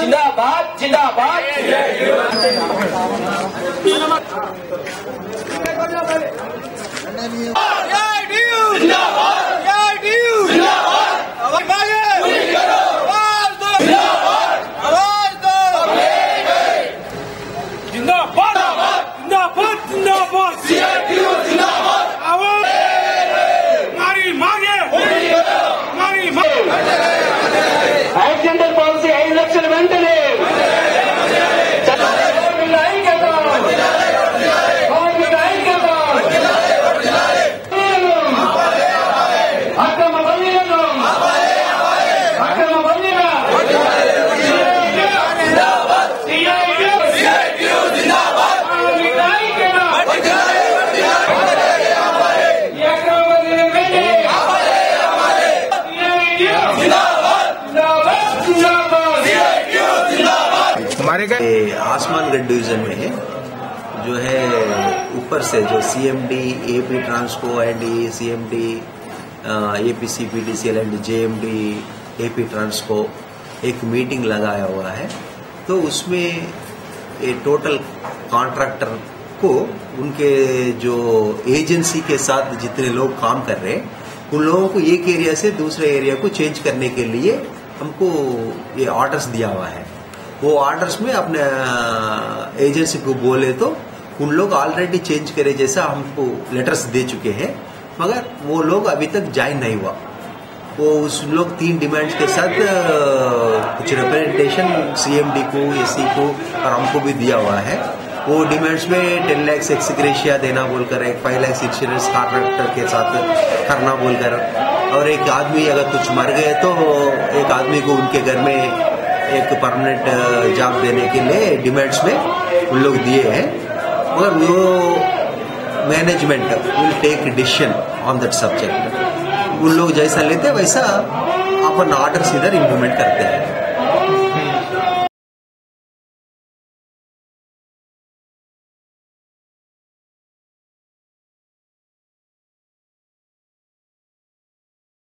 जिंदाबाद जिंदाबाद। Accidental policy 5 లక్షల వెంటనే అక్రమ బదిలీలను आसमानगढ़ डिवीजन में जो है ऊपर से जो CMD AP Transco and CMD APCPDCL and JMD AP Transco एक मीटिंग लगाया हुआ है। तो उसमें ये टोटल कॉन्ट्रैक्टर को उनके जो एजेंसी के साथ जितने लोग काम कर रहे हैं उन लोगों को एक एरिया से दूसरे एरिया को चेंज करने के लिए हमको ये ऑर्डर्स दिया हुआ है। वो ऑर्डर्स में अपने एजेंसी को बोले तो उन लोग ऑलरेडी चेंज करे जैसा हमको लेटर्स दे चुके हैं, मगर वो लोग अभी तक ज्वाइन नहीं हुआ। वो उस लोग 3 डिमांड्स के साथ कुछ रिप्रेजेंटेशन सीएमडी को एससी को और हमको भी दिया हुआ है। वो डिमांड्स में 10 लाख एक्स ग्रेशिया देना बोलकर, एक 5 लाख इंश्योरेंस कॉन्ट्रैक्टर के साथ करना बोलकर, और एक आदमी अगर कुछ मर गए तो एक आदमी को उनके घर में एक परमानेंट जॉब देने के लिए डिमांड्स में उन लोग दिए हैं। मगर वो management will take decision on that subject. उन लोग जैसा लेते वैसा अपन ऑर्डर्स इधर इम्प्लीमेंट करते हैं।